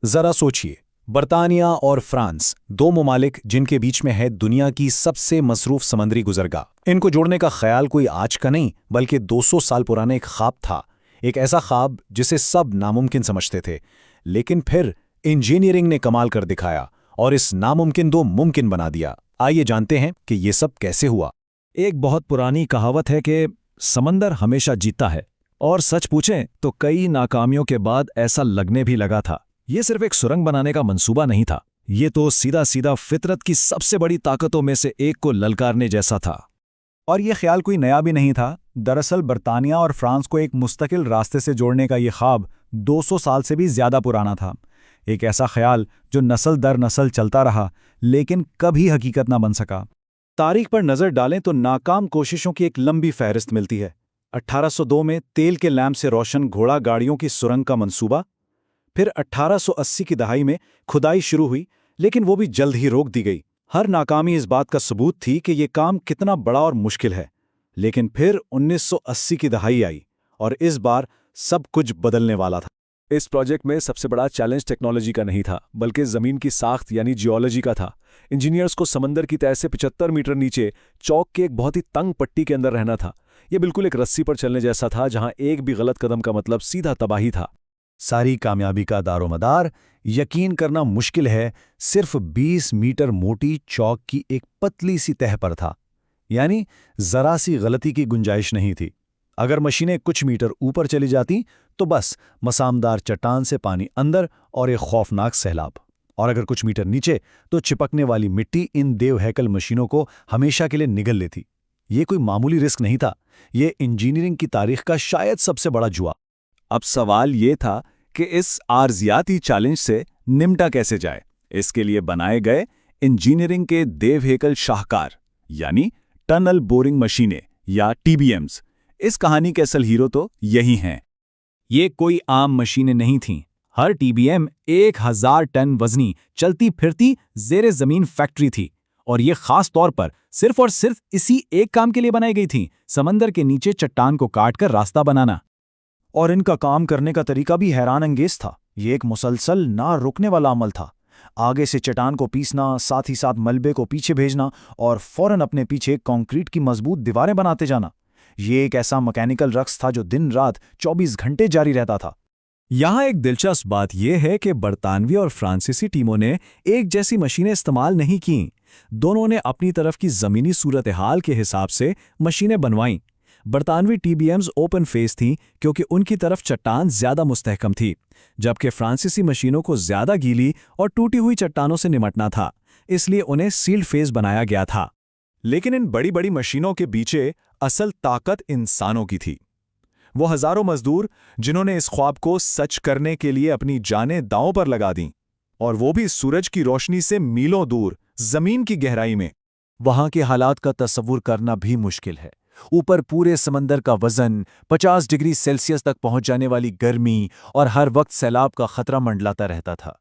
जरा सोचिए, बर्तानिया और फ्रांस, दो ममालिक जिनके बीच में है दुनिया की सबसे मसरूफ समुद्री गुजरगाह। इनको जोड़ने का ख्याल कोई आज का नहीं बल्कि 200 साल पुराना एक ख्वाब था। एक ऐसा ख्वाब जिसे सब नामुमकिन समझते थे, लेकिन फिर इंजीनियरिंग ने कमाल कर दिखाया और इस नामुमकिन को मुमकिन बना दिया। आइए जानते हैं कि ये सब कैसे हुआ। एक बहुत पुरानी कहावत है कि समंदर हमेशा जीतता है, और सच पूछें तो कई नाकामियों के बाद ऐसा लगने भी लगा था। ये सिर्फ एक सुरंग बनाने का मंसूबा नहीं था, ये तो सीधा सीधा फितरत की सबसे बड़ी ताकतों में से एक को ललकारने जैसा था। और ये ख्याल कोई नया भी नहीं था। दरअसल बर्तानिया और फ्रांस को एक मुस्तकिल रास्ते से जोड़ने का ये ख्वाब 200 साल से भी ज्यादा पुराना था। एक ऐसा ख्याल जो नस्ल दर नस्ल चलता रहा, लेकिन कभी हकीकत ना बन सका। तारीख पर नजर डालें तो नाकाम कोशिशों की एक लंबी फहरिस्त मिलती है। 1802 में तेल के लैंप से रोशन घोड़ा गाड़ियों की सुरंग का मंसूबा। फिर 1880 की दहाई में खुदाई शुरू हुई, लेकिन वो भी जल्द ही रोक दी गई। हर नाकामी इस बात का सबूत थी कि ये काम कितना बड़ा और मुश्किल है। लेकिन फिर 1980 की दहाई आई और इस बार सब कुछ बदलने वाला था। इस प्रोजेक्ट में सबसे बड़ा चैलेंज टेक्नोलॉजी का नहीं था, बल्कि जमीन की साख्त यानी जियोलॉजी का था। इंजीनियर्स को समंदर की तह से 75 मीटर नीचे चौक के एक बहुत ही तंग पट्टी के अंदर रहना था। यह बिल्कुल एक रस्सी पर चलने जैसा था, जहां एक भी गलत कदम का मतलब सीधा तबाही था। सारी कामयाबी का दारोमदार, यकीन करना मुश्किल है, सिर्फ 20 मीटर मोटी चौक की एक पतली सी तह पर था। यानी जरा सी गलती की गुंजाइश नहीं थी। अगर मशीनें कुछ मीटर ऊपर चली जाती तो बस मसामदार चट्टान से पानी अंदर और एक खौफनाक सैलाब, और अगर कुछ मीटर नीचे तो चिपकने वाली मिट्टी इन देवहैकल मशीनों को हमेशा के लिए निगल लेती। ये कोई मामूली रिस्क नहीं था, ये इंजीनियरिंग की तारीख का शायद सबसे बड़ा जुआ। अब सवाल ये था कि इस आर्जियाती चैलेंज से निमटा कैसे जाए। इसके लिए बनाए गए इंजीनियरिंग के देवहैकल शाहकार यानी टनल बोरिंग मशीनें या टीबीएम्स। इस कहानी के असल हीरो तो यही हैं। ये कोई आम मशीनें नहीं थीं। हर टीबीएम 1000 टन वजनी चलती फिरती जेरे जमीन फैक्ट्री थी, और ये खास तौर पर सिर्फ और सिर्फ इसी एक काम के लिए बनाई गई थी, समंदर के नीचे चट्टान को काटकर रास्ता बनाना। और इनका काम करने का तरीका भी हैरान अंगेज था। ये एक मुसलसल ना रुकने वाला अमल था। आगे से चट्टान को पीसना, साथ ही साथ मलबे को पीछे भेजना और फौरन अपने पीछे कंक्रीट की मजबूत दीवारें बनाते जाना। ये एक ऐसा मैकेनिकल रक्स था जो दिन रात 24 घंटे जारी रहता था। यहाँ एक दिलचस्प बात यह है कि बरतानवी और फ्रांसीसी टीमों ने एक जैसी मशीनें इस्तेमाल नहीं की। दोनों ने अपनी तरफ की ज़मीनी सूरत हाल के हिसाब से मशीनें बनवाईं। बरतानवी टीबीएम्स ओपन फेस थीं क्योंकि उनकी तरफ चट्टान ज़्यादा मुस्तहकम थी, जबकि फ्रांसीसी मशीनों को ज़्यादा गीली और टूटी हुई चट्टानों से निमटना था, इसलिए उन्हें सील्ड फेस बनाया गया था। लेकिन इन बड़ी बड़ी मशीनों के पीछे असल ताकत इंसानों की थी। वो हजारों मजदूर जिन्होंने इस ख्वाब को सच करने के लिए अपनी जानें दांव पर लगा दीं, और वो भी सूरज की रोशनी से मीलों दूर जमीन की गहराई में। वहां के हालात का तस्वुर करना भी मुश्किल है। ऊपर पूरे समंदर का वजन, 50 डिग्री सेल्सियस तक पहुंच जाने वाली गर्मी और हर वक्त सैलाब का खतरा मंडलाता रहता था।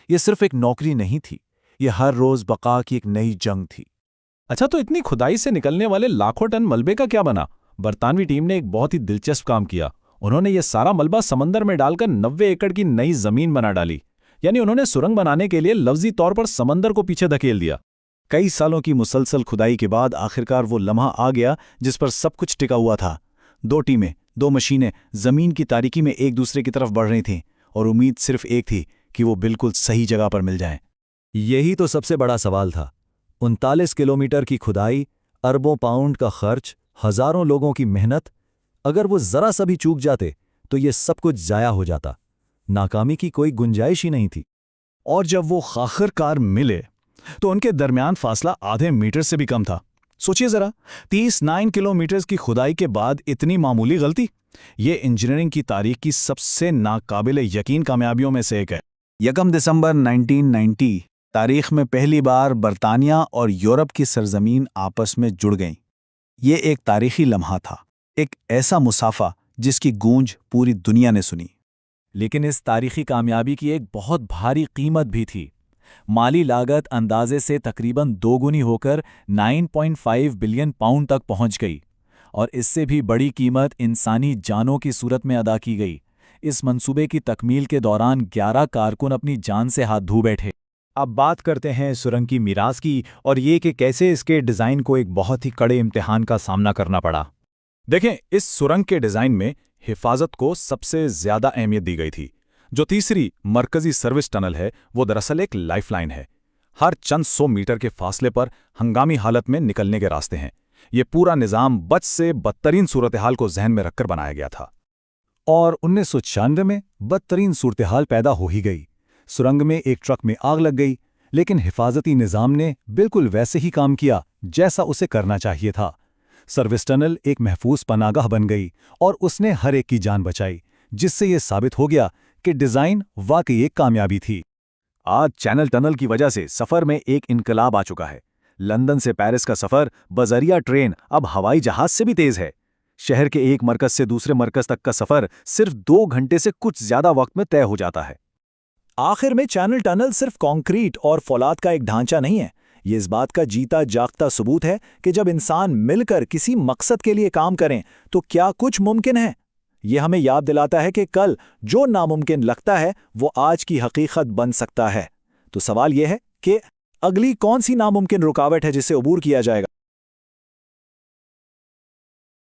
यह सिर्फ एक नौकरी नहीं थी, यह हर रोज बका की एक नई जंग थी। अच्छा, तो इतनी खुदाई से निकलने वाले लाखों टन मलबे का क्या बना? बरतानवी टीम ने एक बहुत ही दिलचस्प काम किया। उन्होंने यह सारा मलबा समंदर में डालकर 90 एकड़ की नई जमीन बना डाली। यानी उन्होंने सुरंग बनाने के लिए लफ्जी तौर पर समंदर को पीछे धकेल दिया। कई सालों की मुसलसल खुदाई के बाद आखिरकार वो लम्हा आ गया जिस पर सब कुछ टिका हुआ था। दो टीमें, दो मशीनें जमीन की तारीकी में एक दूसरे की तरफ बढ़ रही थीं, और उम्मीद सिर्फ एक थी कि वो बिल्कुल सही जगह पर मिल जाएं। यही तो सबसे बड़ा सवाल था। 39 किलोमीटर की खुदाई, अरबों पाउंड का खर्च, हजारों लोगों की मेहनत। अगर वो जरा सा भी चूक जाते तो ये सब कुछ जाया हो जाता। नाकामी की कोई गुंजाइश ही नहीं थी। और जब वो आखिरकार मिले तो उनके दरमियान फासला आधे मीटर से भी कम था। सोचिए जरा, 39 किलोमीटर की खुदाई के बाद इतनी मामूली गलती। ये इंजीनियरिंग की तारीख की सबसे नाकाबिल यकीन कामयाबियों में से एक है। 1 दिसंबर 1990 तारीख में पहली बार बरतानिया और यूरोप की सरजमीन आपस में जुड़ गईं। ये एक तारीखी लम्हा था, एक ऐसा मुसाफा जिसकी गूंज पूरी दुनिया ने सुनी। लेकिन इस तारीखी कामयाबी की एक बहुत भारी कीमत भी थी। माली लागत अंदाजे से तकरीबन दोगुनी होकर 9.5 बिलियन पाउंड तक पहुंच गई, और इससे भी बड़ी कीमत इंसानी जानों की सूरत में अदा की गई। इस मंसूबे की तकमील के दौरान 11 कारकुन अपनी जान से हाथ धो बैठे। अब बात करते हैं सुरंग की मीरास की और ये कि कैसे इसके डिज़ाइन को एक बहुत ही कड़े इम्तिहान का सामना करना पड़ा। देखें, इस सुरंग के डिज़ाइन में हिफाजत को सबसे ज़्यादा अहमियत दी गई थी। जो तीसरी मरकजी सर्विस टनल है, वो दरअसल एक लाइफलाइन है। हर चंद 100 मीटर के फासले पर हंगामी हालत में निकलने के रास्ते हैं। ये पूरा निज़ाम बद से बदतरीन सूरत हाल को जहन में रखकर बनाया गया था। और 1996 में बदतरीन सूरत हाल पैदा हो ही गई। सुरंग में एक ट्रक में आग लग गई, लेकिन हिफाजती निज़ाम ने बिल्कुल वैसे ही काम किया जैसा उसे करना चाहिए था। सर्विस टनल एक महफूज पनागाह बन गई और उसने हर एक की जान बचाई, जिससे यह साबित हो गया कि डिज़ाइन वाकई एक कामयाबी थी। आज चैनल टनल की वजह से सफ़र में एक इनकलाब आ चुका है। लंदन से पेरिस का सफ़र बजरिया ट्रेन अब हवाई जहाज से भी तेज़ है। शहर के एक मरकज से दूसरे मरकज तक का सफ़र सिर्फ 2 घंटे से कुछ ज़्यादा वक्त में तय हो जाता है। आखिर में चैनल टनल सिर्फ कंक्रीट और फौलाद का एक ढांचा नहीं है, ये इस बात का जीता जागता सबूत है कि जब इंसान मिलकर किसी मकसद के लिए काम करें तो क्या कुछ मुमकिन है। ये हमें याद दिलाता है कि कल जो नामुमकिन लगता है वो आज की हकीकत बन सकता है। तो सवाल यह है कि अगली कौन सी नामुमकिन रुकावट है जिसे अबूर किया जाएगा।